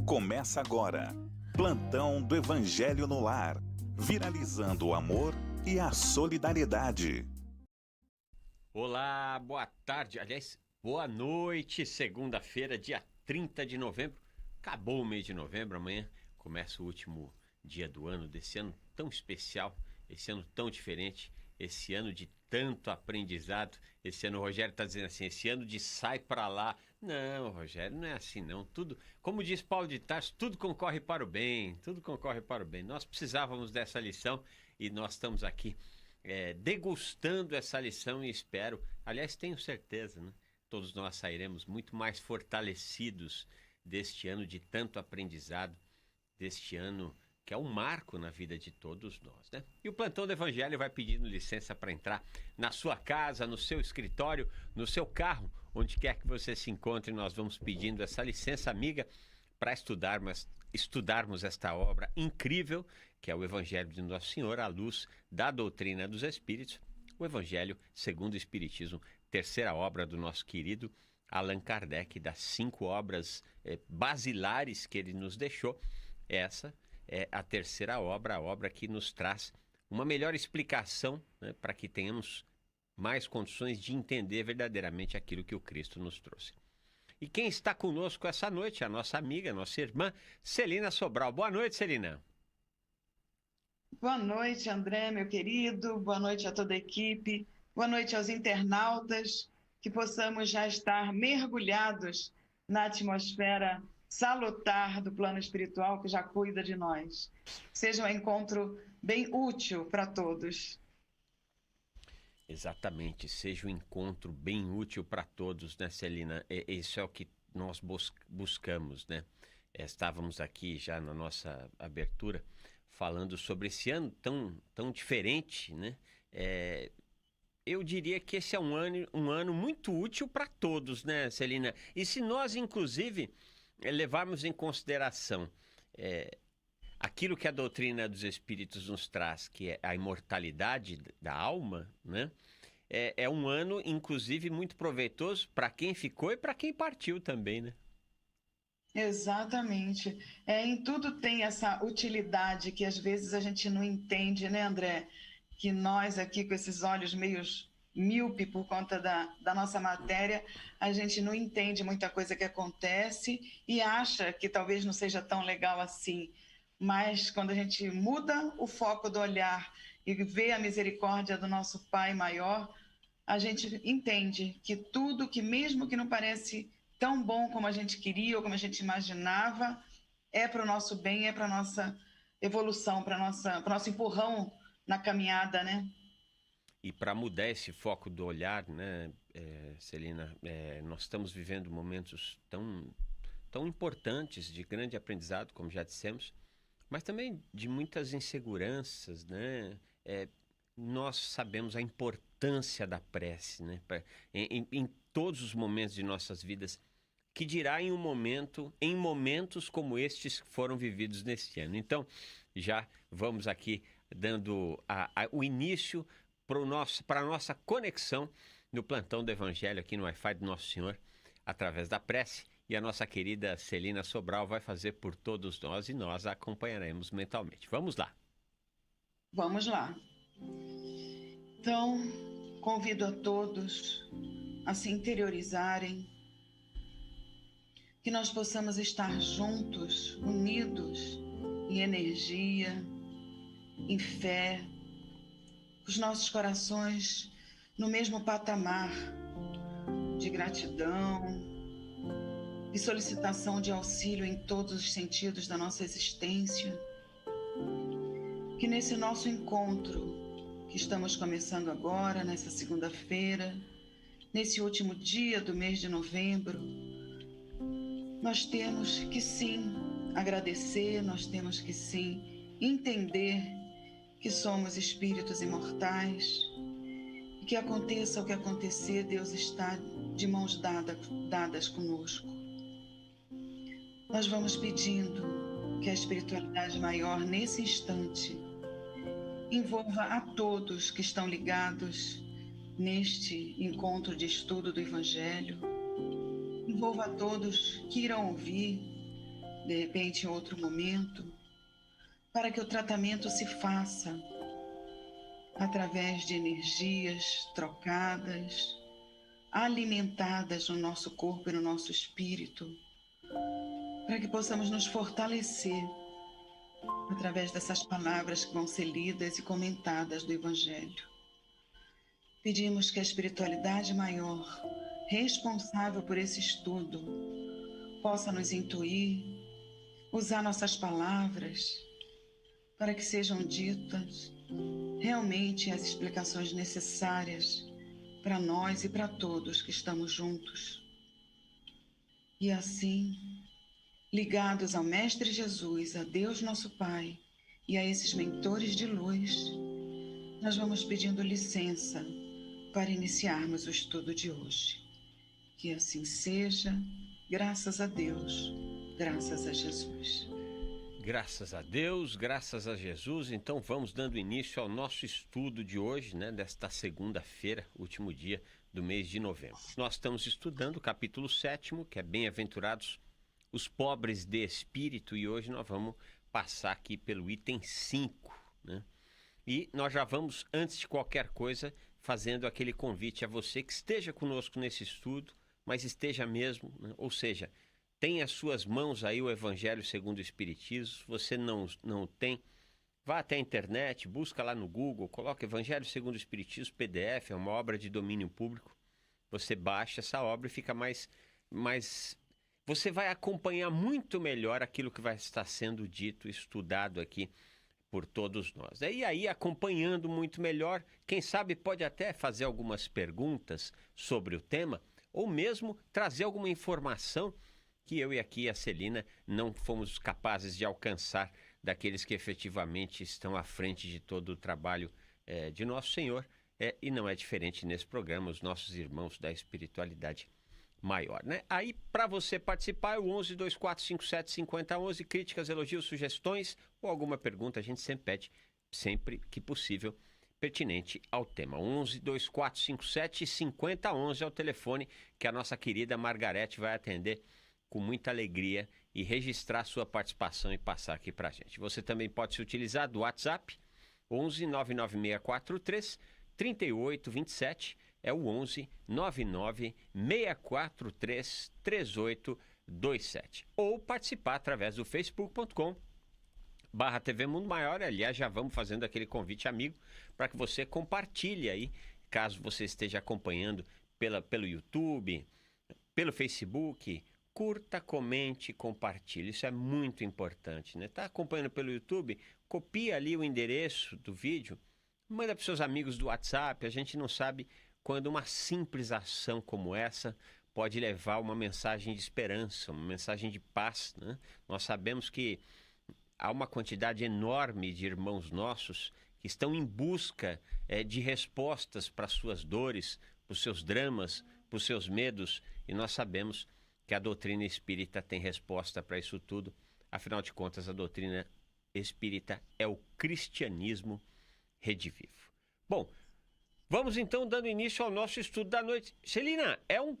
Começa agora. Plantão do Evangelho no Lar. Viralizando o amor e a solidariedade. Olá, boa tarde. Aliás, boa noite. Segunda-feira, dia 30 de novembro. Acabou o mês de novembro. Amanhã começa o último dia do ano, desse ano tão especial, esse ano tão diferente, esse ano de tanto aprendizado. Esse ano o Rogério está dizendo assim, esse ano de sai para lá. Não, Rogério, não é assim não. Tudo, como diz Paulo de Tarso, tudo concorre para o bem, tudo concorre para o bem. Nós precisávamos dessa lição e nós estamos aqui degustando essa lição e espero, aliás, tenho certeza, né? Todos nós sairemos muito mais fortalecidos deste ano de tanto aprendizado, deste ano que é um marco na vida de todos nós, né? E o Plantão do Evangelho vai pedindo licença para entrar na sua casa, no seu escritório, no seu carro, onde quer que você se encontre. Nós vamos pedindo essa licença amiga para estudarmos esta obra incrível, que é o Evangelho de Nosso Senhor, à luz da doutrina dos Espíritos, o Evangelho segundo o Espiritismo, terceira obra do nosso querido Allan Kardec, das 5 obras basilares que ele nos deixou. Essa é a terceira obra, a obra que nos traz uma melhor explicação, né, para que tenhamos mais condições de entender verdadeiramente aquilo que o Cristo nos trouxe. E quem está conosco essa noite, a nossa amiga, a nossa irmã, Celina Sobral. Boa noite, Celina. Boa noite, André, meu querido. Boa noite a toda a equipe. Boa noite aos internautas. Que possamos já estar mergulhados na atmosfera salutar do plano espiritual que já cuida de nós. Seja um encontro bem útil para todos. Exatamente, seja um encontro bem útil para todos, né, Celina? Isso é o que nós buscamos, né? Estávamos aqui já na nossa abertura falando sobre esse ano tão diferente, né? Eu diria que esse é um ano muito útil para todos, né, Celina? E se nós, inclusive, levarmos em consideração aquilo que a doutrina dos Espíritos nos traz, que é a imortalidade da alma, né? É um ano, inclusive, muito proveitoso para quem ficou e para quem partiu também, né? Exatamente. Em tudo tem essa utilidade que às vezes a gente não entende, né, André? Que nós aqui com esses olhos meio míope por conta da nossa matéria, a gente não entende muita coisa que acontece e acha que talvez não seja tão legal assim. Mas quando a gente muda o foco do olhar e vê a misericórdia do nosso Pai maior, a gente entende que tudo que mesmo que não parece tão bom como a gente queria ou como a gente imaginava, é para o nosso bem, é para a nossa evolução, para o nosso empurrão na caminhada, né? E para mudar esse foco do olhar, né, Celina, nós estamos vivendo momentos tão importantes, de grande aprendizado, como já dissemos, mas também de muitas inseguranças, né? Nós sabemos a importância da prece, né? Em todos os momentos de nossas vidas, que dirá em momentos como estes que foram vividos neste ano. Então, já vamos aqui dando o início para a nossa conexão no Plantão do Evangelho aqui no Wi-Fi do Nosso Senhor, através da prece. E a nossa querida Celina Sobral vai fazer por todos nós e nós a acompanharemos mentalmente. Vamos lá. Vamos lá. Então, convido a todos a se interiorizarem, que nós possamos estar juntos, unidos em energia, em fé, os nossos corações no mesmo patamar de gratidão e solicitação de auxílio em todos os sentidos da nossa existência. Que nesse nosso encontro, que estamos começando agora, nessa segunda-feira, nesse último dia do mês de novembro, nós temos que sim agradecer, nós temos que sim entender que somos espíritos imortais e que aconteça o que acontecer, Deus está de mãos dadas conosco. Nós vamos pedindo que a espiritualidade maior, nesse instante, envolva a todos que estão ligados neste encontro de estudo do Evangelho, envolva a todos que irão ouvir, de repente em outro momento, para que o tratamento se faça através de energias trocadas, alimentadas no nosso corpo e no nosso espírito, para que possamos nos fortalecer através dessas palavras que vão ser lidas e comentadas do Evangelho. Pedimos que a espiritualidade maior, responsável por esse estudo, possa nos intuir, usar nossas palavras para que sejam ditas realmente as explicações necessárias para nós e para todos que estamos juntos. E assim, ligados ao Mestre Jesus, a Deus nosso Pai e a esses mentores de luz, nós vamos pedindo licença para iniciarmos o estudo de hoje. Que assim seja, graças a Deus, graças a Jesus. Graças a Deus, graças a Jesus. Então vamos dando início ao nosso estudo de hoje, né, desta segunda-feira, último dia do mês de novembro. Nós estamos estudando o capítulo 7º, que é Bem-aventurados os pobres de espírito, e hoje nós vamos passar aqui pelo item 5, né? E nós já vamos, antes de qualquer coisa, fazendo aquele convite a você que esteja conosco nesse estudo, mas esteja mesmo, né? Ou seja, tem as suas mãos aí o Evangelho segundo o Espiritismo. Se você não tem, vá até a internet, busca lá no Google, coloca Evangelho segundo o Espiritismo, PDF, é uma obra de domínio público. Você baixa essa obra e fica mais você vai acompanhar muito melhor aquilo que vai estar sendo dito, estudado aqui por todos nós. E aí, acompanhando muito melhor, quem sabe pode até fazer algumas perguntas sobre o tema, ou mesmo trazer alguma informação que eu e aqui a Celina não fomos capazes de alcançar daqueles que efetivamente estão à frente de todo o trabalho de Nosso Senhor. E não é diferente nesse programa, os nossos irmãos da espiritualidade maior, né? Aí, para você participar, é o 11-2457-5011, críticas, elogios, sugestões ou alguma pergunta, a gente sempre pede, sempre que possível, pertinente ao tema. 11-2457-5011 é o telefone que a nossa querida Margarete vai atender com muita alegria e registrar sua participação e passar aqui para a gente. Você também pode se utilizar do WhatsApp, 11-99643-3827, é o 11-99-643-3827. Ou participar através do facebook.com/TV Mundo Maior. Aliás, já vamos fazendo aquele convite amigo para que você compartilhe aí, caso você esteja acompanhando pelo YouTube, pelo Facebook. Curta, comente, compartilhe. Isso é muito importante, né? Está acompanhando pelo YouTube? Copia ali o endereço do vídeo, manda para os seus amigos do WhatsApp. A gente não sabe quando uma simples ação como essa pode levar uma mensagem de esperança, uma mensagem de paz, né? Nós sabemos que há uma quantidade enorme de irmãos nossos que estão em busca de respostas para as suas dores, para os seus dramas, para os seus medos, e nós sabemos que a doutrina espírita tem resposta para isso tudo. Afinal de contas, a doutrina espírita é o cristianismo redivivo. Bom, vamos então dando início ao nosso estudo da noite. Celina, é um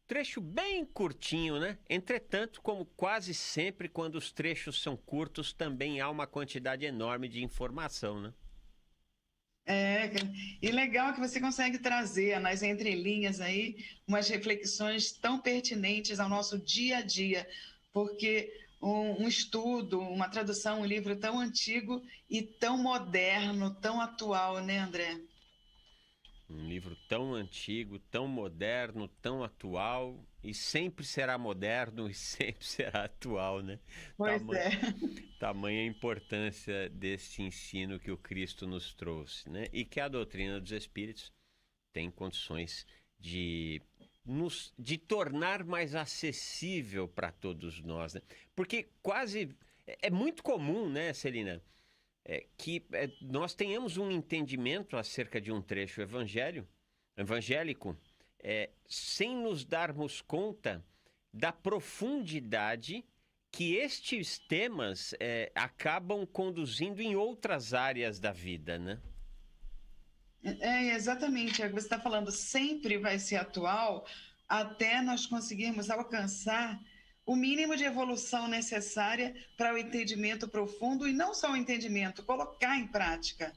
trecho bem curtinho, né? Entretanto, como quase sempre quando os trechos são curtos, também há uma quantidade enorme de informação, né? E legal que você consegue trazer nas entrelinhas aí umas reflexões tão pertinentes ao nosso dia a dia, porque um estudo, uma tradução, um livro tão antigo e tão moderno, tão atual, né, André? Um livro tão antigo, tão moderno, tão atual, e sempre será moderno e sempre será atual, né? Pois Tamanha a importância desse ensino que o Cristo nos trouxe, né? E que a doutrina dos Espíritos tem condições de tornar mais acessível para todos nós, né? Porque é muito comum, né, Celina, que nós tenhamos um entendimento acerca de um trecho evangélico, sem nos darmos conta da profundidade que estes temas acabam conduzindo em outras áreas da vida, né? Exatamente. Você está falando, sempre vai ser atual até nós conseguirmos alcançar o mínimo de evolução necessária para o entendimento profundo, e não só o entendimento, colocar em prática.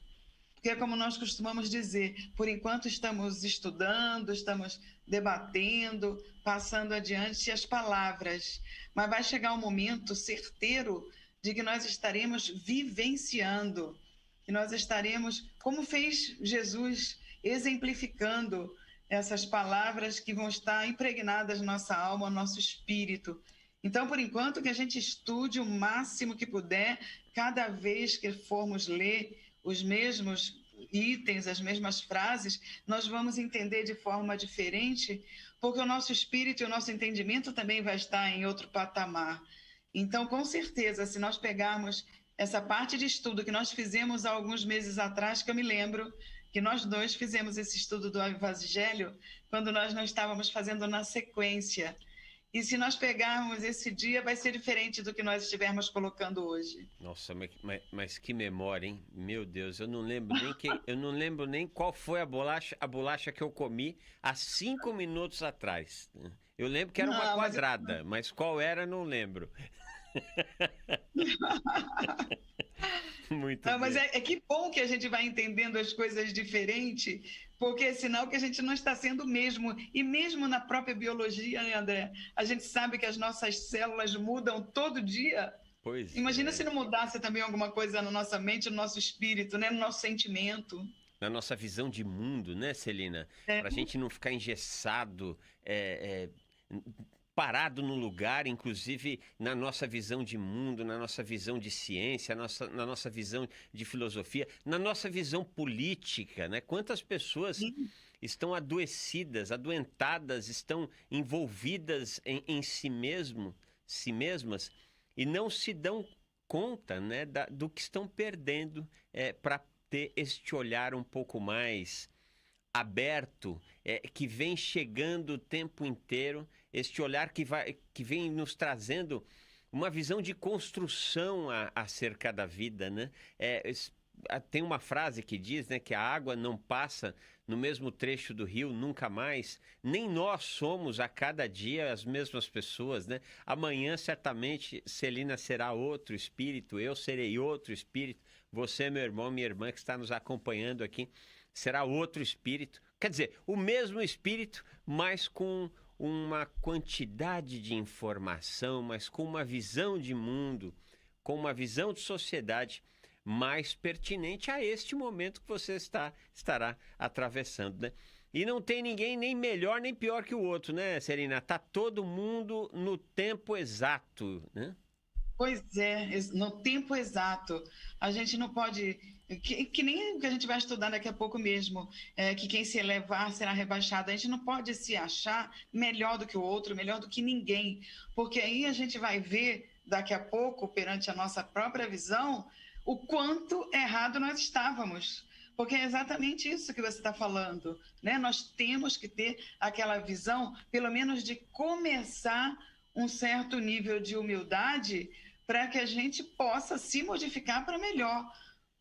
Porque é como nós costumamos dizer, por enquanto estamos estudando, estamos debatendo, passando adiante as palavras, mas vai chegar um momento certeiro de que nós estaremos vivenciando, que nós estaremos, como fez Jesus, exemplificando essas palavras que vão estar impregnadas na nossa alma, no nosso espírito. Então, por enquanto, que a gente estude o máximo que puder, cada vez que formos ler os mesmos itens, as mesmas frases, nós vamos entender de forma diferente, porque o nosso espírito e o nosso entendimento também vai estar em outro patamar. Então, com certeza, se nós pegarmos essa parte de estudo que nós fizemos há alguns meses atrás, que eu me lembro que nós dois fizemos esse estudo do Evangelho quando nós não estávamos fazendo na sequência. E se nós pegarmos esse dia, vai ser diferente do que nós estivermos colocando hoje. Nossa, mas que memória, hein? Meu Deus, eu não lembro nem qual foi a bolacha que eu comi há 5 minutos atrás. Eu lembro que era uma quadrada, mas qual era, não lembro. Muito bem. Mas é que bom que a gente vai entendendo as coisas diferente, porque é sinal que a gente não está sendo o mesmo. E mesmo na própria biologia, né, André? A gente sabe que as nossas células mudam todo dia. Pois Imagina é. se não mudasse também alguma coisa na nossa mente, no nosso espírito, né? No nosso sentimento. Na nossa visão de mundo, né, Celina? É. Para a gente não ficar engessado, parado no lugar, inclusive na nossa visão de mundo, na nossa visão de ciência, na nossa visão de filosofia, na nossa visão política, né? Quantas pessoas estão adoecidas, adoentadas, estão envolvidas em si mesmas e não se dão conta, né, do que estão perdendo para ter este olhar um pouco mais aberto, que vem chegando o tempo inteiro, este olhar que vem nos trazendo uma visão de construção acerca da vida, né? Tem uma frase que diz, né, que a água não passa no mesmo trecho do rio nunca mais, nem nós somos a cada dia as mesmas pessoas, né? Amanhã, certamente, Celina será outro espírito, eu serei outro espírito, você, meu irmão, minha irmã que está nos acompanhando aqui, será outro espírito. Quer dizer, o mesmo espírito, mas com uma quantidade de informação, mas com uma visão de mundo, com uma visão de sociedade mais pertinente a este momento que você estará atravessando, né? E não tem ninguém nem melhor nem pior que o outro, né, Celina? Tá todo mundo no tempo exato, né? Pois é, no tempo exato. A gente não pode... Que nem o que a gente vai estudar daqui a pouco mesmo, que quem se elevar será rebaixado. A gente não pode se achar melhor do que o outro, melhor do que ninguém, porque aí a gente vai ver daqui a pouco, perante a nossa própria visão, o quanto errado nós estávamos. Porque é exatamente isso que você está falando, né? Nós temos que ter aquela visão, pelo menos de começar um certo nível de humildade para que a gente possa se modificar para melhor.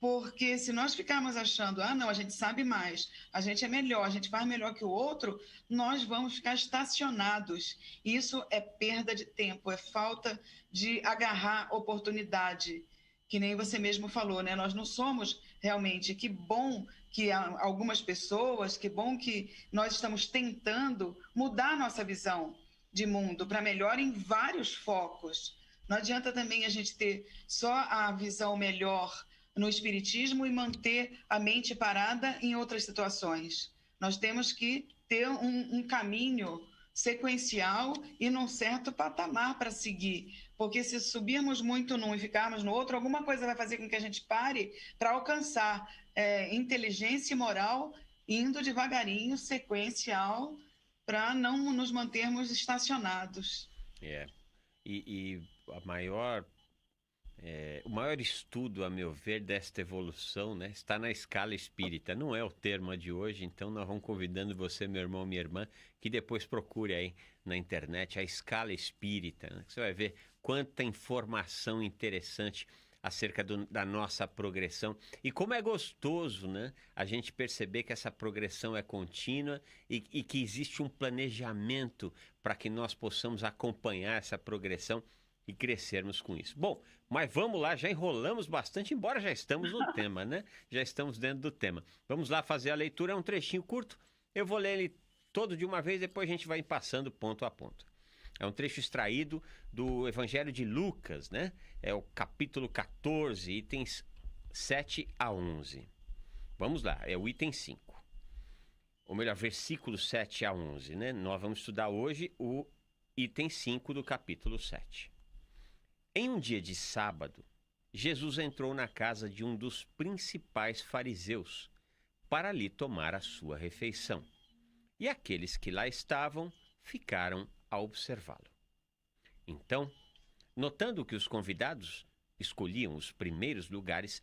Porque se nós ficarmos achando, não, a gente sabe mais, a gente é melhor, a gente faz melhor que o outro, nós vamos ficar estacionados. Isso é perda de tempo, é falta de agarrar oportunidade, que nem você mesmo falou, né? Nós não somos realmente, que bom que há algumas pessoas, que bom que nós estamos tentando mudar nossa visão de mundo para melhor em vários focos. Não adianta também a gente ter só a visão melhor no espiritismo e manter a mente parada em outras situações. Nós temos que ter um caminho sequencial e num certo patamar para seguir, porque se subirmos muito num e ficarmos no outro, alguma coisa vai fazer com que a gente pare para alcançar inteligência e moral, indo devagarinho, sequencial, para não nos mantermos estacionados. E o maior estudo, a meu ver, desta evolução, né, está na escala espírita. Não é o termo de hoje, então nós vamos convidando você, meu irmão, minha irmã, que depois procure aí na internet a escala espírita, né? Você vai ver quanta informação interessante acerca da nossa progressão. E como é gostoso, né? A gente perceber que essa progressão é contínua e que existe um planejamento para que nós possamos acompanhar essa progressão e crescermos com isso. Bom, mas vamos lá, já enrolamos bastante, embora já estamos no tema, né? Já estamos dentro do tema. Vamos lá fazer a leitura, é um trechinho curto. Eu vou ler ele todo de uma vez, depois a gente vai passando ponto a ponto. É um trecho extraído do Evangelho de Lucas, né? É o capítulo 14, itens 7 a 11. Vamos lá, é o item 5. Ou melhor, versículo 7 a 11, né? Nós vamos estudar hoje o item 5 do capítulo 7. Em um dia de sábado, Jesus entrou na casa de um dos principais fariseus para ali tomar a sua refeição. E aqueles que lá estavam ficaram a observá-lo. Então, notando que os convidados escolhiam os primeiros lugares,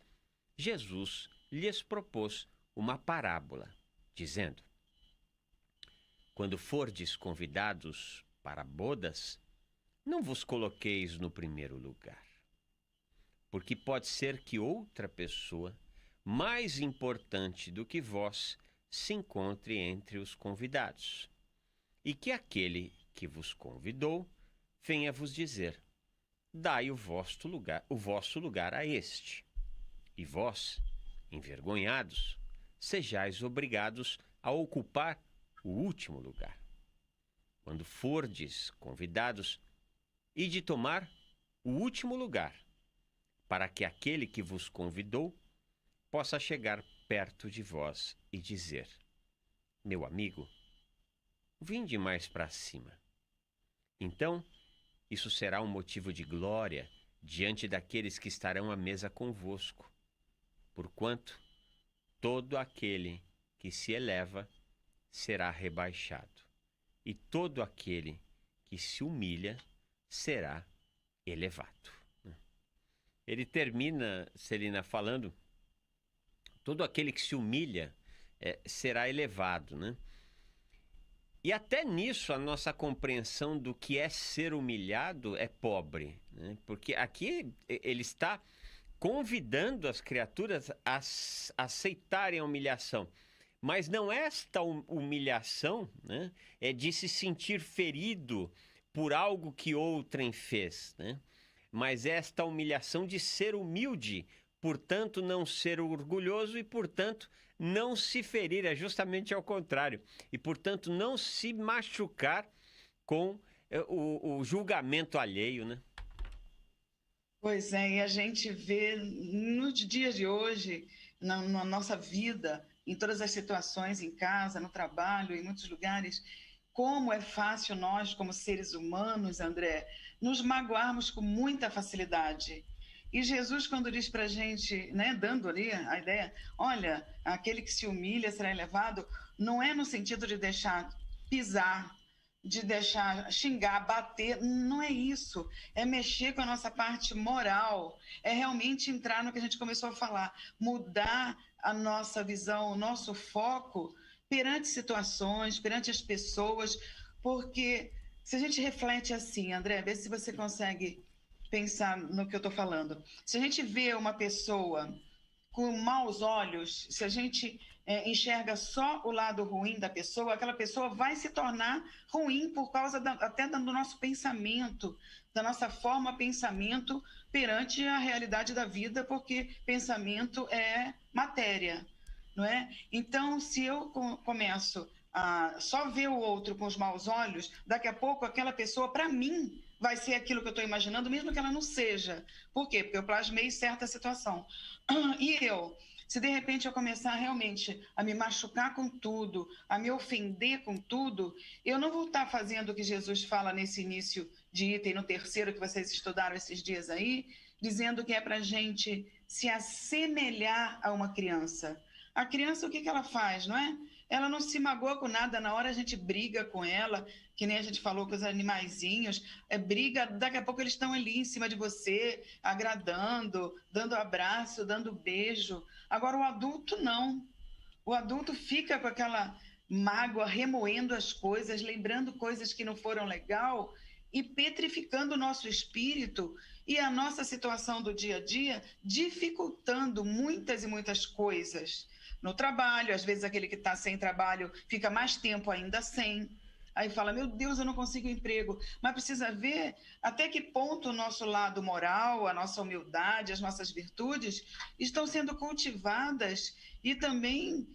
Jesus lhes propôs uma parábola, dizendo: quando fordes convidados para bodas, não vos coloqueis no primeiro lugar, porque pode ser que outra pessoa, mais importante do que vós, se encontre entre os convidados, e que aquele que vos convidou venha vos dizer: dai o vosso lugar a este. E vós, envergonhados, sejais obrigados a ocupar o último lugar. Quando fordes convidados, ide tomar o último lugar, para que aquele que vos convidou possa chegar perto de vós e dizer: meu amigo, vinde mais para cima. Então, isso será um motivo de glória diante daqueles que estarão à mesa convosco, porquanto todo aquele que se eleva será rebaixado, e todo aquele que se humilha será elevado. Ele termina, Celina, falando: todo aquele que se humilha será elevado, né? E até nisso a nossa compreensão do que é ser humilhado é pobre, né? Porque aqui ele está convidando as criaturas a aceitarem a humilhação. Mas não esta humilhação, né, é de se sentir ferido por algo que outrem fez, né? Mas esta humilhação de ser humilde, portanto não ser orgulhoso e, portanto, não se ferir, é justamente ao contrário. E, portanto, não se machucar com o julgamento alheio, né? Pois é, e a gente vê nos dias de hoje, na nossa vida, em todas as situações, em casa, no trabalho, em muitos lugares, como é fácil nós, como seres humanos, André, nos magoarmos com muita facilidade. E Jesus, quando diz para a gente, né, dando ali a ideia, olha, aquele que se humilha será elevado, não é no sentido de deixar pisar, de deixar xingar, bater, não é isso. É mexer com a nossa parte moral, é realmente entrar no que a gente começou a falar, mudar a nossa visão, o nosso foco perante situações, perante as pessoas, porque se a gente reflete assim, André, vê se você consegue pensar no que eu estou falando. Se a gente vê uma pessoa com maus olhos, se a gente enxerga só o lado ruim da pessoa, aquela pessoa vai se tornar ruim por causa até do nosso pensamento, da nossa forma pensamento perante a realidade da vida, porque pensamento é matéria, não é? Então, se eu começo a só ver o outro com os maus olhos, daqui a pouco aquela pessoa, para mim, vai ser aquilo que eu estou imaginando, mesmo que ela não seja. Por quê? Porque eu plasmei certa situação. E se de repente eu começar realmente a me machucar com tudo, a me ofender com tudo, eu não vou estar fazendo o que Jesus fala nesse início de item, no terceiro que vocês estudaram esses dias aí, dizendo que é para a gente se assemelhar a uma criança. A criança, o que ela faz, não é? Ela não se magoa com nada, na hora a gente briga com ela, que nem a gente falou com os animaizinhos, briga, daqui a pouco eles estão ali em cima de você, agradando, dando abraço, dando beijo. Agora o adulto não. O adulto fica com aquela mágoa, remoendo as coisas, lembrando coisas que não foram legal, e petrificando o nosso espírito e a nossa situação do dia a dia, dificultando muitas e muitas coisas. No trabalho, às vezes aquele que está sem trabalho fica mais tempo ainda sem. Aí fala, meu Deus, eu não consigo emprego. Mas precisa ver até que ponto o nosso lado moral, a nossa humildade, as nossas virtudes estão sendo cultivadas e também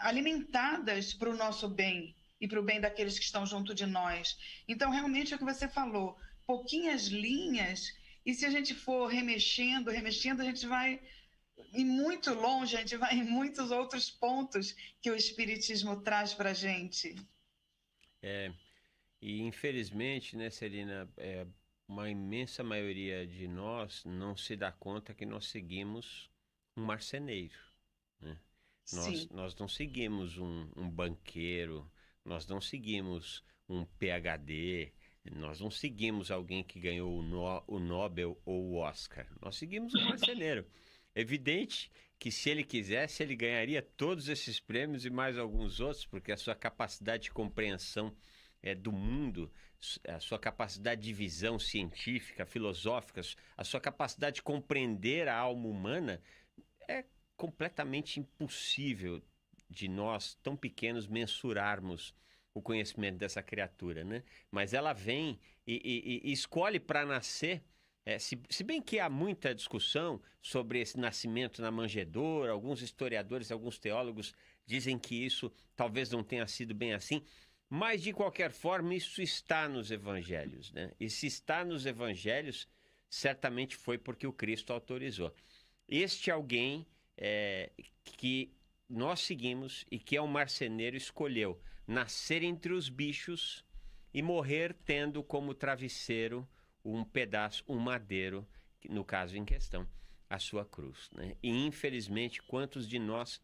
alimentadas para o nosso bem e para o bem daqueles que estão junto de nós. Então, realmente é o que você falou, pouquinhas linhas, e se a gente for remexendo, a gente vai ir muito longe, a gente vai em muitos outros pontos que o Espiritismo traz para a gente. E infelizmente, né, Celina, uma imensa maioria de nós não se dá conta que nós seguimos um marceneiro, né? Nós não seguimos um banqueiro, nós não seguimos um PhD, nós não seguimos alguém que ganhou o Nobel ou o Oscar. Nós seguimos um marceneiro. Evidente que se ele quisesse, ele ganharia todos esses prêmios e mais alguns outros, porque a sua capacidade de compreensão do mundo, a sua capacidade de visão científica, filosófica, a sua capacidade de compreender a alma humana é completamente impossível de nós, tão pequenos, mensurarmos o conhecimento dessa criatura, né? Mas ela vem e escolhe para nascer. Se bem que há muita discussão sobre esse nascimento na manjedoura, alguns historiadores, alguns teólogos dizem que isso talvez não tenha sido bem assim, mas de qualquer forma isso está nos evangelhos, né? E se está nos evangelhos, certamente foi porque o Cristo autorizou. Este alguém que nós seguimos e que é um marceneiro escolheu nascer entre os bichos e morrer tendo como travesseiro um pedaço, um madeiro, no caso em questão, a sua cruz, né? E infelizmente, quantos de nós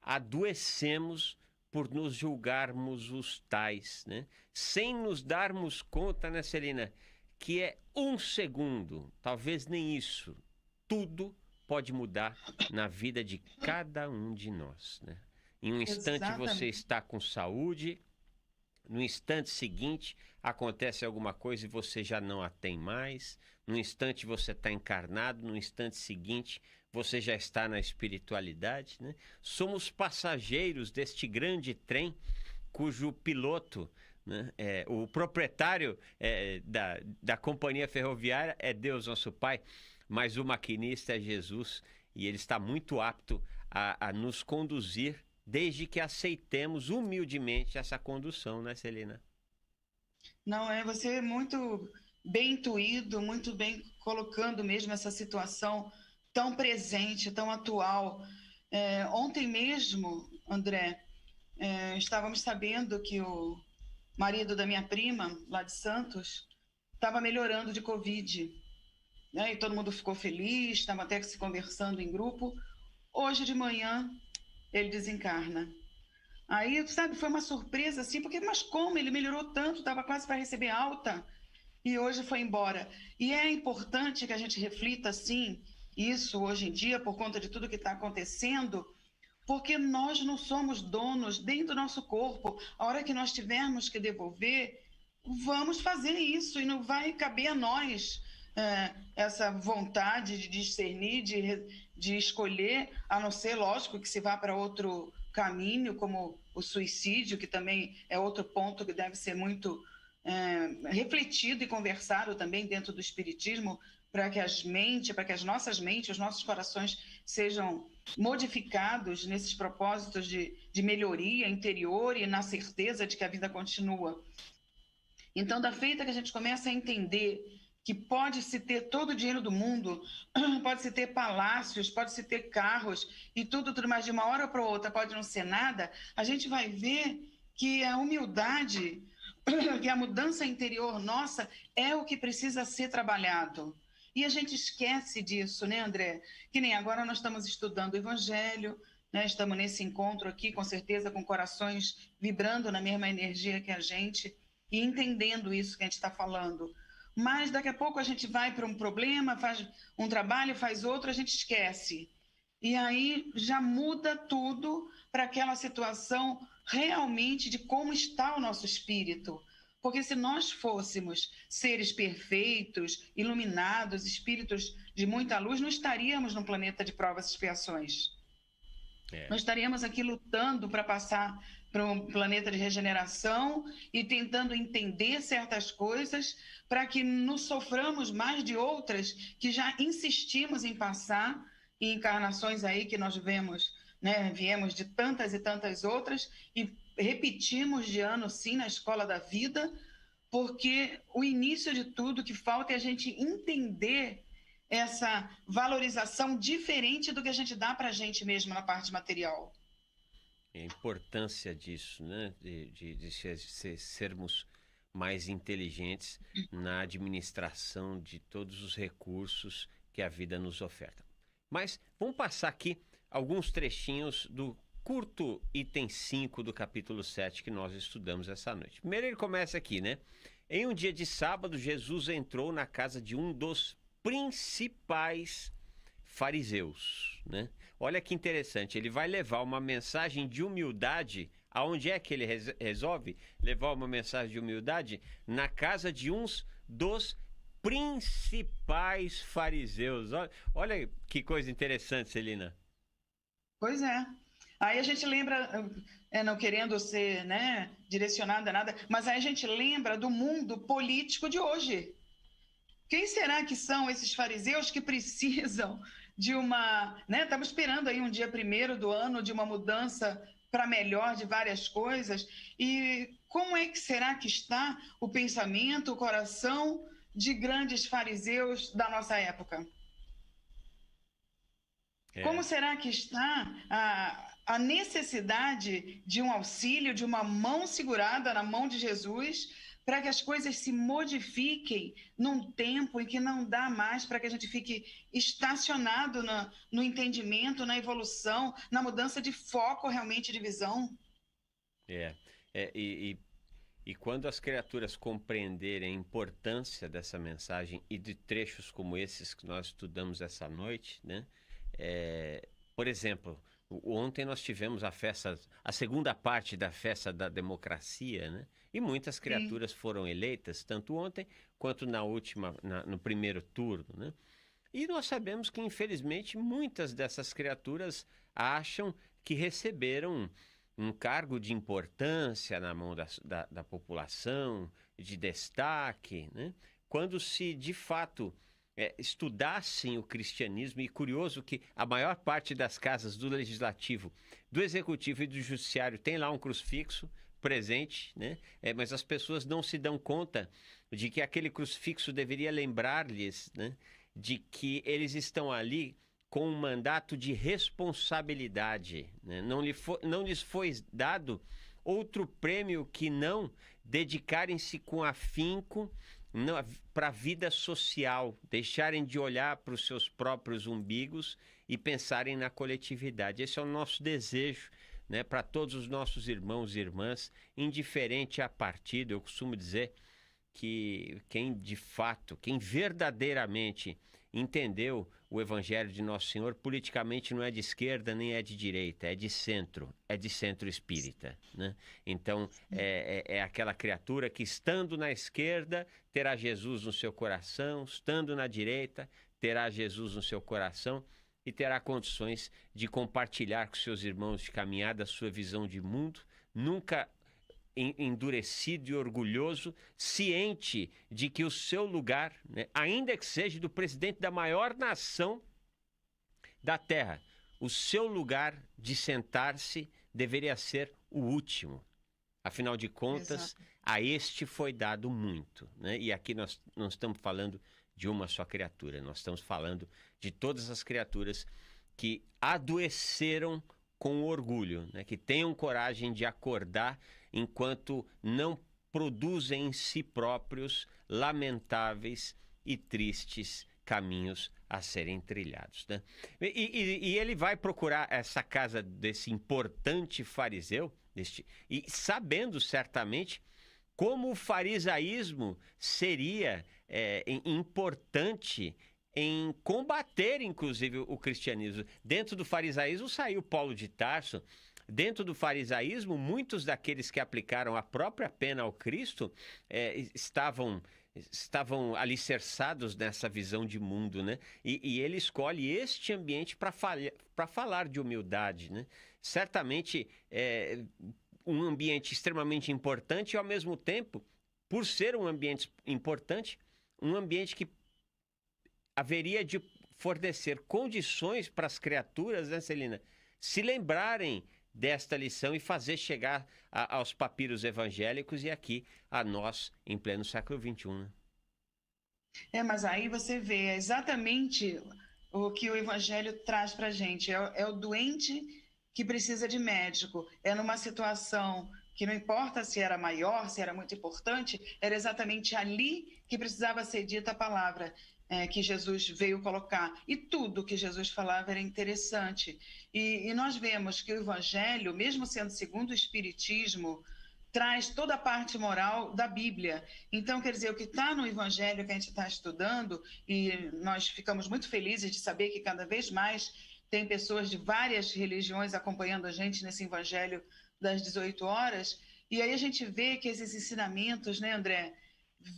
adoecemos por nos julgarmos os tais, né? Sem nos darmos conta, né, Celina, que é um segundo, talvez nem isso, tudo pode mudar na vida de cada um de nós, né? Em um instante você está com saúde, no instante seguinte acontece alguma coisa e você já não a tem mais. No instante você está encarnado, no instante seguinte você já está na espiritualidade, né? Somos passageiros deste grande trem cujo piloto, né, o proprietário da companhia ferroviária é Deus nosso Pai, mas o maquinista é Jesus e ele está muito apto a nos conduzir desde que aceitemos humildemente essa condução, né, Celina? Não, você é muito bem intuído, muito bem colocando mesmo essa situação tão presente, tão atual. Ontem mesmo, André, estávamos sabendo que o marido da minha prima, lá de Santos, estava melhorando de Covid, né? E todo mundo ficou feliz, estava até se conversando em grupo. Hoje de manhã, ele desencarna. Aí, sabe, foi uma surpresa, assim, porque, mas como? Ele melhorou tanto, estava quase para receber alta, e hoje foi embora. E é importante que a gente reflita, assim, isso hoje em dia, por conta de tudo que está acontecendo, porque nós não somos donos nem do nosso corpo. A hora que nós tivermos que devolver, vamos fazer isso, e não vai caber a nós essa vontade de discernir, de escolher, a não ser, lógico, que se vá para outro caminho, como o suicídio, que também é outro ponto que deve ser muito refletido e conversado também dentro do Espiritismo, para que as nossas mentes, os nossos corações sejam modificados nesses propósitos de melhoria interior e na certeza de que a vida continua. Então, da feita que a gente começa a entender que pode-se ter todo o dinheiro do mundo, pode-se ter palácios, pode-se ter carros e tudo, mas de uma hora para outra pode não ser nada, a gente vai ver que a humildade, que a mudança interior nossa é o que precisa ser trabalhado. E a gente esquece disso, né, André? Que nem agora nós estamos estudando o Evangelho, né? Estamos nesse encontro aqui, com certeza, com corações vibrando na mesma energia que a gente e entendendo isso que a gente está falando. Mas daqui a pouco a gente vai para um problema, faz um trabalho, faz outro, a gente esquece. E aí já muda tudo para aquela situação realmente de como está o nosso espírito. Porque se nós fôssemos seres perfeitos, iluminados, espíritos de muita luz, não estaríamos num planeta de provas e expiações. Nós estaríamos aqui lutando para passar para um planeta de regeneração e tentando entender certas coisas para que nos soframos mais de outras que já insistimos em passar, em encarnações aí que nós vemos, né? Viemos de tantas e tantas outras e repetimos de ano, sim, na escola da vida, porque o início de tudo que falta é a gente entender essa valorização diferente do que a gente dá para a gente mesmo na parte material. A importância disso, né? De sermos mais inteligentes na administração de todos os recursos que a vida nos oferta. Mas vamos passar aqui alguns trechinhos do curto item 5 do capítulo 7 que nós estudamos essa noite. Primeiro ele começa aqui, né? Em um dia de sábado, Jesus entrou na casa de um dos principais fariseus, né? Olha que interessante, ele vai levar uma mensagem de humildade. Aonde é que ele resolve levar uma mensagem de humildade? Na casa de uns dos principais fariseus. Olha que coisa interessante, Celina. Pois é. Aí a gente lembra, não querendo ser, né, direcionada a nada, mas aí a gente lembra do mundo político de hoje. Quem será que são esses fariseus que precisam de uma... né, estamos esperando aí um dia 1º do ano de uma mudança para melhor de várias coisas. E como é que será que está o pensamento, o coração de grandes fariseus da nossa época? Como será que está a necessidade de um auxílio, de uma mão segurada na mão de Jesus, para que as coisas se modifiquem num tempo em que não dá mais para que a gente fique estacionado no entendimento, na evolução, na mudança de foco realmente de visão? E quando as criaturas compreenderem a importância dessa mensagem e de trechos como esses que nós estudamos essa noite, né? Por exemplo, ontem nós tivemos a segunda parte da festa da democracia, né? E muitas criaturas foram eleitas, tanto ontem quanto no primeiro turno, né? E nós sabemos que, infelizmente, muitas dessas criaturas acham que receberam um cargo de importância na mão da população, de destaque, né? Quando se, de fato, estudassem o cristianismo, e curioso que a maior parte das casas do Legislativo, do Executivo e do Judiciário tem lá um crucifixo presente, né? Mas as pessoas não se dão conta de que aquele crucifixo deveria lembrar-lhes, né, de que eles estão ali com um mandato de responsabilidade, né? Não lhes foi dado outro prêmio que não dedicarem-se com afinco para a vida social, deixarem de olhar para os seus próprios umbigos e pensarem na coletividade. Esse é o nosso desejo, né, para todos os nossos irmãos e irmãs, indiferente a partido. Eu costumo dizer que quem verdadeiramente entendeu o Evangelho de Nosso Senhor, politicamente não é de esquerda nem é de direita, é de centro espírita, né? Então, é aquela criatura que, estando na esquerda, terá Jesus no seu coração, estando na direita, terá Jesus no seu coração e terá condições de compartilhar com seus irmãos de caminhada a sua visão de mundo, nunca endurecido e orgulhoso, ciente de que o seu lugar, né, ainda que seja do presidente da maior nação da Terra, o seu lugar de sentar-se deveria ser o último. Afinal de contas, a este foi dado muito, né? E aqui nós não estamos falando de uma só criatura, nós estamos falando de todas as criaturas que adoeceram com orgulho, né? Que tenham coragem de acordar enquanto não produzem em si próprios lamentáveis e tristes caminhos a serem trilhados, né? E ele vai procurar essa casa desse importante fariseu, e sabendo certamente como o farisaísmo seria importante em combater, inclusive, o cristianismo. Dentro do farisaísmo saiu Paulo de Tarso, dentro do farisaísmo, muitos daqueles que aplicaram a própria pena ao Cristo estavam alicerçados nessa visão de mundo, né? E ele escolhe este ambiente para falar de humildade, né? Certamente é um ambiente extremamente importante e, ao mesmo tempo, por ser um ambiente importante, um ambiente que haveria de fornecer condições para as criaturas, né, Celina, se lembrarem desta lição e fazer chegar aos papiros evangélicos e aqui a nós em pleno século XXI. Né? Mas aí você vê exatamente o que o evangelho traz para a gente. É o doente que precisa de médico. É numa situação que não importa se era maior, se era muito importante, era exatamente ali que precisava ser dita a palavra que Jesus veio colocar. E tudo que Jesus falava era interessante. E nós vemos que o Evangelho, mesmo sendo segundo o Espiritismo, traz toda a parte moral da Bíblia. Então, quer dizer, o que está no Evangelho que a gente está estudando, e nós ficamos muito felizes de saber que cada vez mais tem pessoas de várias religiões acompanhando a gente nesse Evangelho das 18 horas, e aí a gente vê que esses ensinamentos, né, André,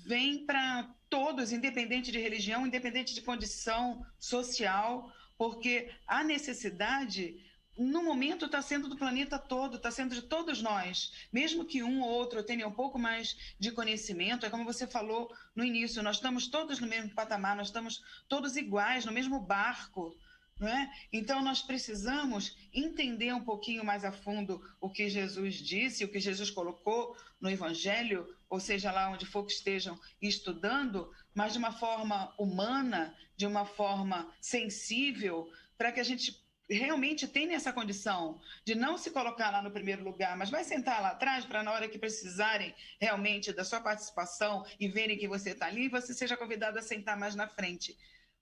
vêm para todos, independente de religião, independente de condição social, porque a necessidade, no momento, está sendo do planeta todo, está sendo de todos nós. Mesmo que um ou outro tenha um pouco mais de conhecimento, é como você falou no início, nós estamos todos no mesmo patamar, nós estamos todos iguais, no mesmo barco. Não é? Então, nós precisamos entender um pouquinho mais a fundo o que Jesus disse, o que Jesus colocou no Evangelho, ou seja, lá onde for que estejam estudando, mas de uma forma humana, de uma forma sensível, para que a gente realmente tenha essa condição de não se colocar lá no primeiro lugar, mas vai sentar lá atrás para, na hora que precisarem realmente da sua participação e verem que você está ali, você seja convidado a sentar mais na frente.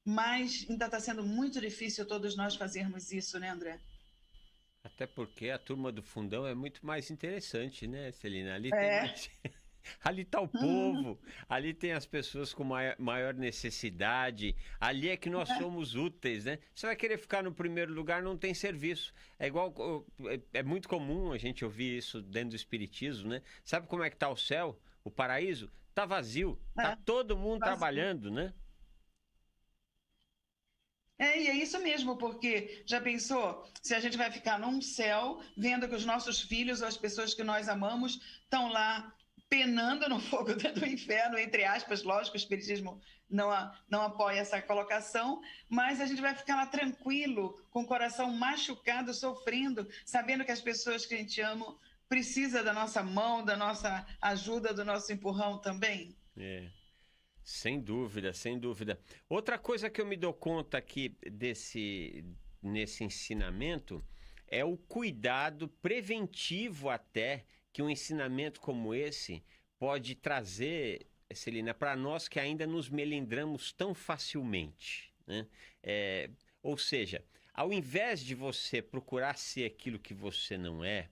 Mas ainda está sendo muito difícil todos nós fazermos isso, né, André? Até porque a turma do fundão é muito mais interessante, né, Celina? Ali tem mais... Ali está o povo, ali tem as pessoas com maior necessidade, ali é que nós somos úteis, né? Você vai querer ficar no primeiro lugar, não tem serviço. É igual, é muito comum a gente ouvir isso dentro do espiritismo, né? Sabe como é que está o céu, o paraíso? Está vazio, está todo mundo trabalhando, né? E é isso mesmo, porque já pensou se a gente vai ficar num céu vendo que os nossos filhos ou as pessoas que nós amamos estão lá penando no fogo do inferno, entre aspas, lógico, o espiritismo não apoia essa colocação, mas a gente vai ficar lá tranquilo, com o coração machucado, sofrendo, sabendo que as pessoas que a gente ama precisam da nossa mão, da nossa ajuda, do nosso empurrão também. Sem dúvida, sem dúvida. Outra coisa que eu me dou conta aqui nesse ensinamento é o cuidado preventivo até que um ensinamento como esse pode trazer, Celina, para nós que ainda nos melindramos tão facilmente, né? Ou seja, ao invés de você procurar ser aquilo que você não é,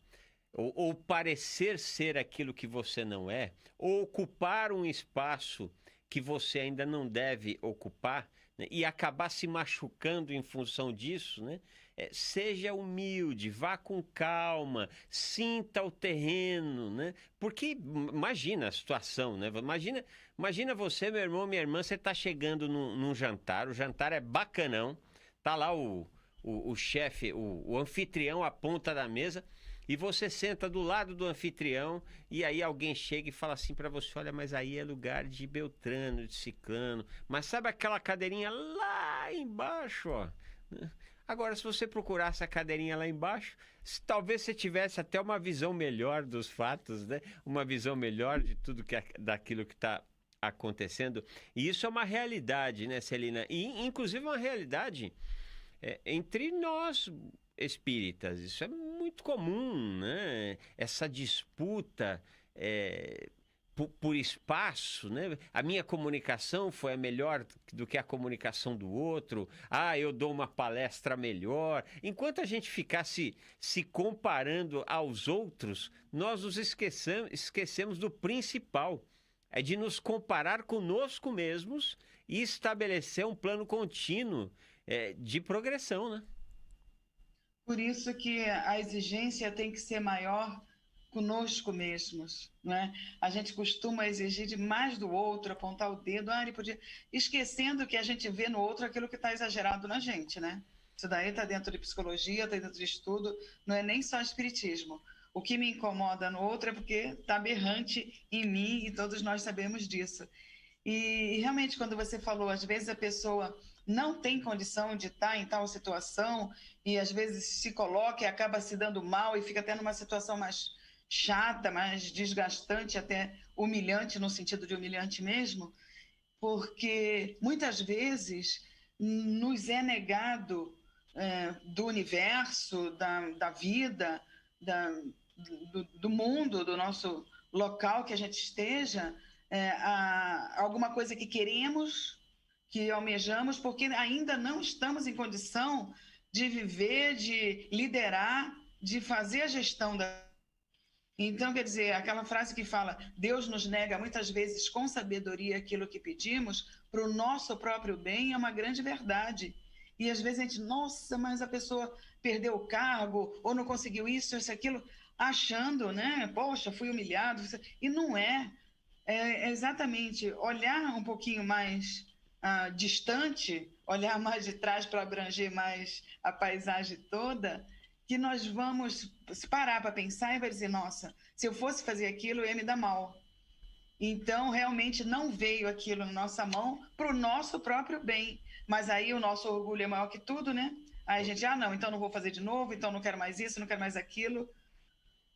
ou parecer ser aquilo que você não é, ou ocupar um espaço que você ainda não deve ocupar, né, e acabar se machucando em função disso, né? Seja humilde, vá com calma, sinta o terreno, né? Porque imagina a situação, né? Imagina você, meu irmão, minha irmã, você está chegando num jantar, o jantar é bacanão, tá lá o chefe, o anfitrião à ponta da mesa, e você senta do lado do anfitrião e aí alguém chega e fala assim para você, olha, mas aí é lugar de Beltrano, de Ciclano, mas sabe aquela cadeirinha lá embaixo, ó? Agora, se você procurasse a cadeirinha lá embaixo, talvez você tivesse até uma visão melhor dos fatos, né? Uma visão melhor de tudo daquilo que está acontecendo. E isso é uma realidade, né, Celina? E, inclusive, uma realidade entre nós espíritas. Isso é muito comum, né? Essa disputa por espaço, né? A minha comunicação foi a melhor do que a comunicação do outro. Eu dou uma palestra melhor. Enquanto a gente ficar se comparando aos outros, nós nos esquecemos do principal. É de nos comparar conosco mesmos e estabelecer um plano contínuo de progressão, né? Por isso que a exigência tem que ser maior conosco mesmos, né? A gente costuma exigir demais do outro, apontar o dedo, ele podia, esquecendo que a gente vê no outro aquilo que está exagerado na gente, né? Isso daí está dentro de psicologia, está dentro de estudo, não é nem só espiritismo. O que me incomoda no outro é porque está aberrante em mim e todos nós sabemos disso. E realmente, quando você falou, às vezes a pessoa não tem condição de estar em tal situação e às vezes se coloca e acaba se dando mal e fica até numa situação mais chata, mais desgastante, até humilhante, no sentido de humilhante mesmo, porque muitas vezes nos é negado do universo, da vida, do mundo, do nosso local que a gente esteja, alguma coisa que queremos, que almejamos, porque ainda não estamos em condição de viver, de liderar, de fazer a gestão da. Então, quer dizer, aquela frase que fala, Deus nos nega muitas vezes com sabedoria aquilo que pedimos, para o nosso próprio bem, é uma grande verdade. E às vezes a gente, nossa, mas a pessoa perdeu o cargo, ou não conseguiu isso, aquilo, achando, né? Poxa, fui humilhado. E não é. É exatamente olhar um pouquinho mais distante, olhar mais de trás para abranger mais a paisagem toda, que nós vamos se parar para pensar e vai dizer, nossa, se eu fosse fazer aquilo, eu ia me dar mal. Então, realmente não veio aquilo na nossa mão para o nosso próprio bem. Mas aí o nosso orgulho é maior que tudo, né? Aí a gente, não, então não vou fazer de novo, então não quero mais isso, não quero mais aquilo.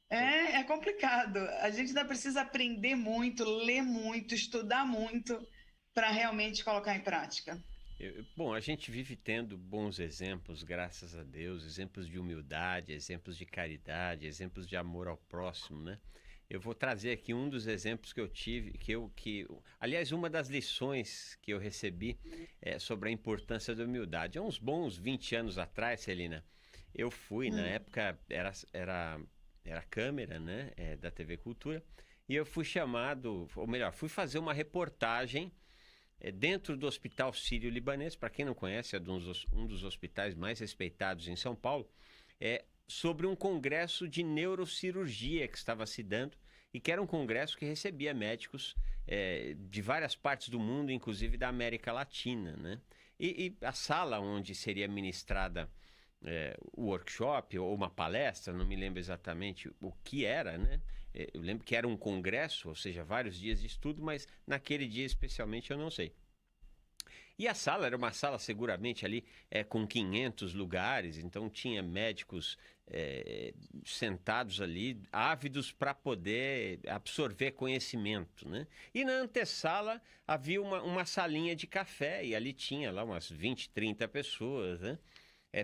É complicado. A gente ainda precisa aprender muito, ler muito, estudar muito para realmente colocar em prática. Bom, a gente vive tendo bons exemplos, graças a Deus, exemplos de humildade, exemplos de caridade, exemplos de amor ao próximo, né? Eu vou trazer aqui um dos exemplos que eu tive, aliás, uma das lições que eu recebi sobre a importância da humildade. Há uns bons 20 anos atrás, Celina, eu fui, na época era câmera, né, da TV Cultura, e eu fui chamado, ou melhor, fui fazer uma reportagem dentro do Hospital Sírio-Libanês, para quem não conhece, é um dos hospitais mais respeitados em São Paulo, sobre um congresso de neurocirurgia que estava se dando e que era um congresso que recebia médicos de várias partes do mundo, inclusive da América Latina, né? E a sala onde seria ministrada o workshop ou uma palestra, não me lembro exatamente o que era, né? Eu lembro que era um congresso, ou seja, vários dias de estudo, mas naquele dia especialmente eu não sei. E a sala era uma sala seguramente ali com 500 lugares, então tinha médicos sentados ali, ávidos para poder absorver conhecimento, né? E na antessala havia uma salinha de café e ali tinha lá umas 20, 30 pessoas, né?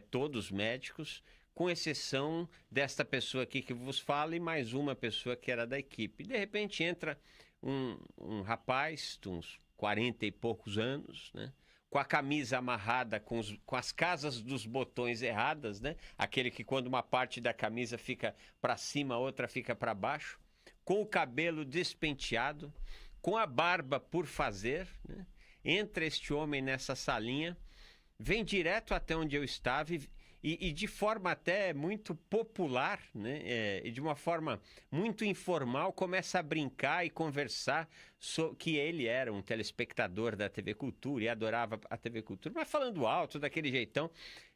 Todos médicos, com exceção desta pessoa aqui que vos fala e mais uma pessoa que era da equipe. De repente entra um rapaz de uns 40 e poucos anos, né? Com a camisa amarrada com as casas dos botões erradas, né? Aquele que quando uma parte da camisa fica para cima, a outra fica para baixo, com o cabelo despenteado, com a barba por fazer, né? Entra este homem nessa salinha, vem direto até onde eu estava e de forma até muito popular, né? E de uma forma muito informal, começa a brincar e conversar que ele era um telespectador da TV Cultura e adorava a TV Cultura, mas falando alto, daquele jeitão,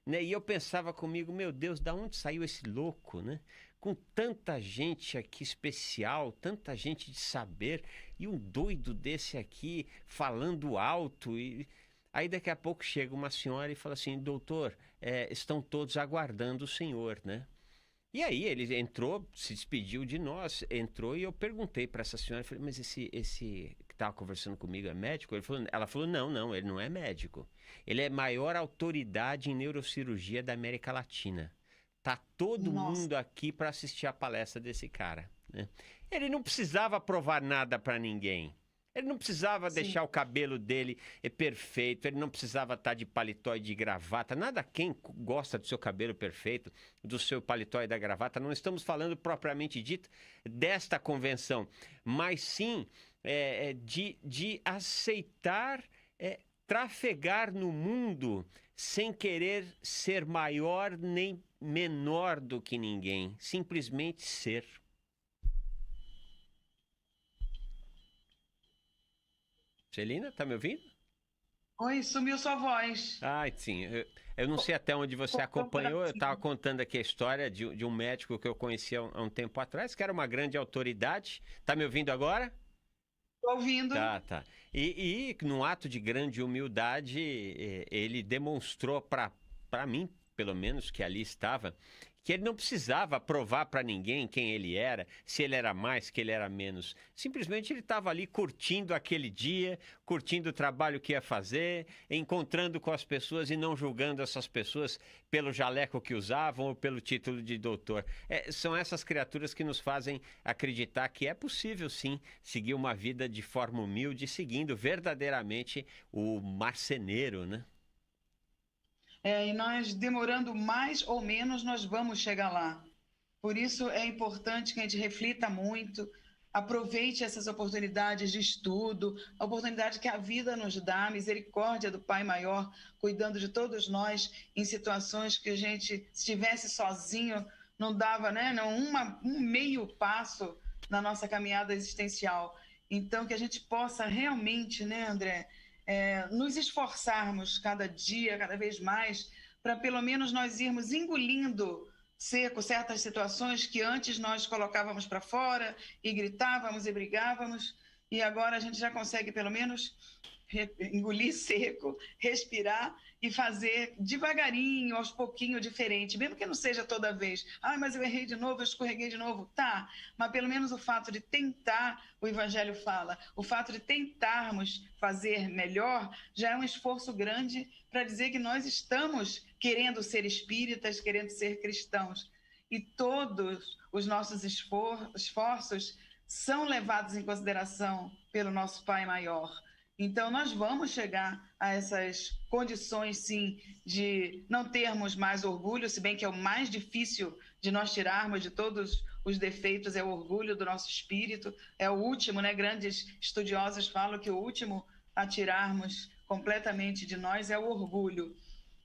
né? E eu pensava comigo, meu Deus, da onde saiu esse louco, né? Com tanta gente aqui especial, tanta gente de saber, e um doido desse aqui falando alto e... Aí daqui a pouco chega uma senhora e fala assim, doutor, estão todos aguardando o senhor, né? E aí ele entrou, se despediu de nós, entrou e eu perguntei para essa senhora, falei, mas esse que estava conversando comigo é médico? Ela falou, não, ele não é médico. Ele é maior autoridade em neurocirurgia da América Latina. Tá todo mundo aqui para assistir a palestra desse cara, né? Ele não precisava provar nada para ninguém. Ele não precisava deixar o cabelo dele perfeito, ele não precisava estar de paletó e de gravata, nada. Quem gosta do seu cabelo perfeito, do seu paletó e da gravata, não estamos falando propriamente dito desta convenção, mas sim de aceitar trafegar no mundo sem querer ser maior nem menor do que ninguém, simplesmente ser. Celina, tá me ouvindo? Oi, sumiu sua voz. Ah, sim. Eu não sei até onde você acompanhou. Eu estava contando aqui a história de um médico que eu conhecia há um tempo atrás, que era uma grande autoridade. Tá me ouvindo agora? Tô ouvindo. Tá. E num ato de grande humildade, ele demonstrou para mim, pelo menos, que ali estava, que ele não precisava provar para ninguém quem ele era, se ele era mais, que ele era menos. Simplesmente ele estava ali curtindo aquele dia, curtindo o trabalho que ia fazer, encontrando com as pessoas e não julgando essas pessoas pelo jaleco que usavam ou pelo título de doutor. São essas criaturas que nos fazem acreditar que é possível, sim, seguir uma vida de forma humilde, seguindo verdadeiramente o marceneiro, né? E nós, demorando mais ou menos, nós vamos chegar lá. Por isso é importante que a gente reflita muito, aproveite essas oportunidades de estudo, a oportunidade que a vida nos dá, a misericórdia do Pai Maior, cuidando de todos nós em situações que a gente, se estivesse sozinho, não dava, né, não, um meio passo na nossa caminhada existencial. Então, que a gente possa realmente, né, André, nos esforçarmos cada dia, cada vez mais, para pelo menos nós irmos engolindo seco certas situações que antes nós colocávamos para fora e gritávamos e brigávamos, e agora a gente já consegue pelo menos engolir seco, respirar e fazer devagarinho, aos pouquinhos, diferente, mesmo que não seja toda vez. Mas eu errei de novo, eu escorreguei de novo. Tá, mas pelo menos o fato de tentar, o Evangelho fala, o fato de tentarmos fazer melhor já é um esforço grande para dizer que nós estamos querendo ser espíritas, querendo ser cristãos. E todos os nossos esforços são levados em consideração pelo nosso Pai Maior. Então, nós vamos chegar a essas condições, sim, de não termos mais orgulho, se bem que é o mais difícil de nós tirarmos de todos os defeitos, é o orgulho do nosso espírito, é o último, né? Grandes estudiosos falam que o último a tirarmos completamente de nós é o orgulho.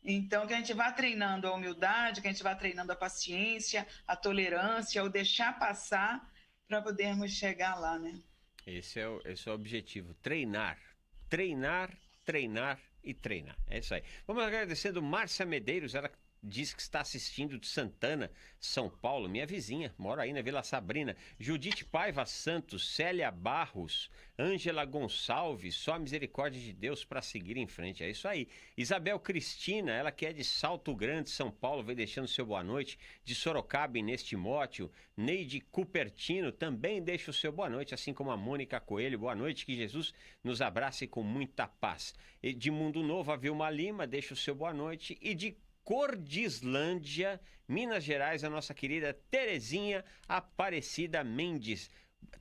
Então, que a gente vá treinando a humildade, que a gente vá treinando a paciência, a tolerância, o deixar passar para podermos chegar lá, né? Esse é o objetivo, treinar e treinar. É isso aí. Vamos agradecendo Márcia Medeiros, ela diz que está assistindo de Santana, São Paulo, minha vizinha, mora aí na Vila Sabrina. Judite Paiva Santos, Célia Barros, Ângela Gonçalves, só a misericórdia de Deus para seguir em frente. É isso aí. Isabel Cristina, ela que é de Salto Grande, São Paulo, vai deixando seu boa noite. De Sorocaba, Inês Timóteo. Neide Cupertino também deixa o seu boa noite, assim como a Mônica Coelho. Boa noite, que Jesus nos abrace com muita paz. E de Mundo Novo, a Vilma Lima deixa o seu boa noite. E de Cordislândia, Minas Gerais, a nossa querida Terezinha Aparecida Mendes.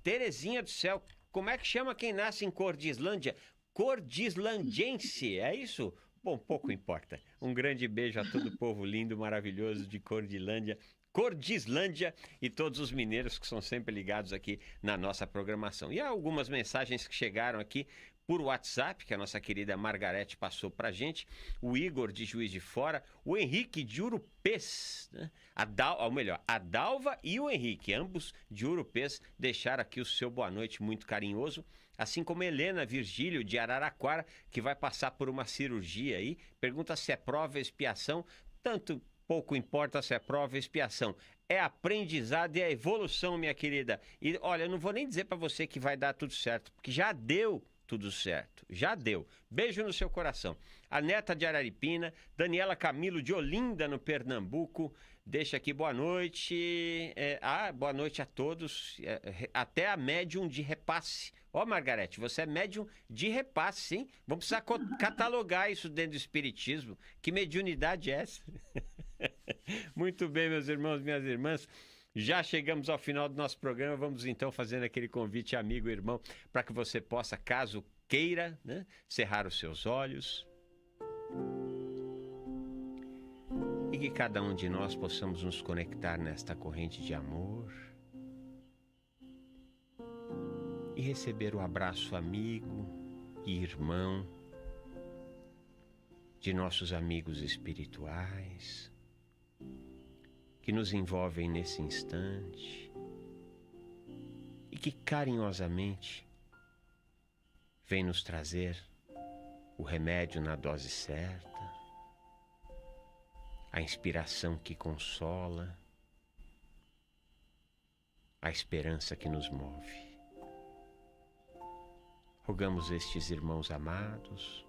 Terezinha do céu, como é que chama quem nasce em Cordislândia? Cordislandense, é isso? Bom, pouco importa. Um grande beijo a todo o povo lindo, maravilhoso de Cordislândia e todos os mineiros que são sempre ligados aqui na nossa programação. E há algumas mensagens que chegaram aqui por WhatsApp, que a nossa querida Margarete passou pra gente, o Igor de Juiz de Fora, o Henrique de Urupês, né? A Dalva e o Henrique, ambos de Urupês, deixaram aqui o seu boa noite muito carinhoso, assim como Helena Virgílio de Araraquara, que vai passar por uma cirurgia aí, pergunta se é prova ou expiação, tanto pouco importa se é prova ou expiação. É aprendizado e é evolução, minha querida. E olha, eu não vou nem dizer pra você que vai dar tudo certo, porque já deu tudo certo, já deu. Beijo no seu coração. A Neta de Araripina, Daniela Camilo de Olinda, no Pernambuco, deixa aqui boa noite. Boa noite a todos. Até a médium de repasse. Ó, Margarete, você é médium de repasse, hein? Vamos precisar catalogar isso dentro do espiritismo. Que mediunidade é essa? Muito bem, meus irmãos, minhas irmãs. Já chegamos ao final do nosso programa, vamos então fazendo aquele convite amigo e irmão para que você possa, caso queira, né, cerrar os seus olhos e que cada um de nós possamos nos conectar nesta corrente de amor e receber o abraço amigo e irmão de nossos amigos espirituais que nos envolvem nesse instante e que carinhosamente vem nos trazer o remédio na dose certa, a inspiração que consola, a esperança que nos move. Rogamos estes irmãos amados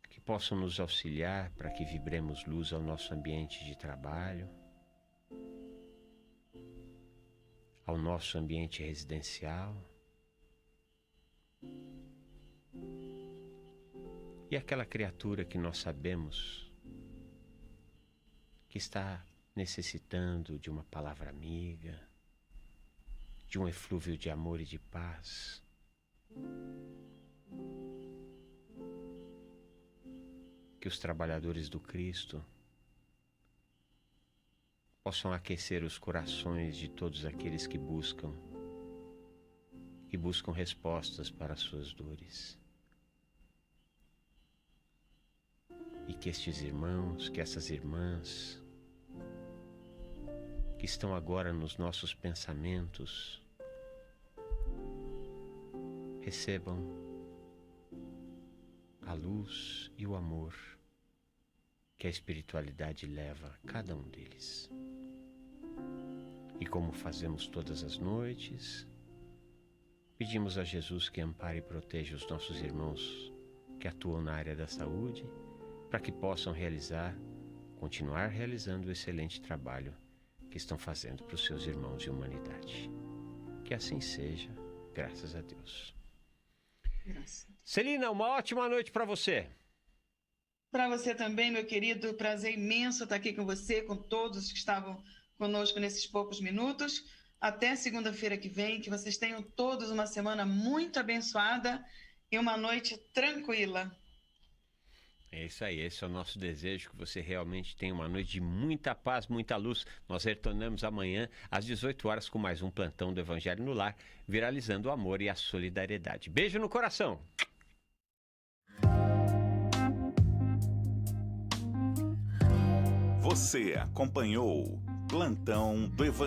que possam nos auxiliar para que vibremos luz ao nosso ambiente de trabalho, ao nosso ambiente residencial e aquela criatura que nós sabemos que está necessitando de uma palavra amiga, de um eflúvio de amor e de paz. Que os trabalhadores do Cristo possam aquecer os corações de todos aqueles que buscam respostas para as suas dores. E que estes irmãos, que essas irmãs que estão agora nos nossos pensamentos recebam a luz e o amor que a espiritualidade leva a cada um deles. E como fazemos todas as noites, pedimos a Jesus que ampare e proteja os nossos irmãos que atuam na área da saúde, para que possam continuar realizando o excelente trabalho que estão fazendo para os seus irmãos de humanidade. Que assim seja, graças a Deus. Graças. Celina, uma ótima noite para você. Para você também, meu querido, prazer imenso estar aqui com você, com todos que estavam conosco nesses poucos minutos. Até segunda-feira que vem, que vocês tenham todos uma semana muito abençoada e uma noite tranquila. É isso aí, esse é o nosso desejo, que você realmente tenha uma noite de muita paz, muita luz. Nós retornamos amanhã às 18 horas com mais um plantão do Evangelho no Lar, viralizando o amor e a solidariedade. Beijo no coração! Você acompanhou Plantão do Evangelho.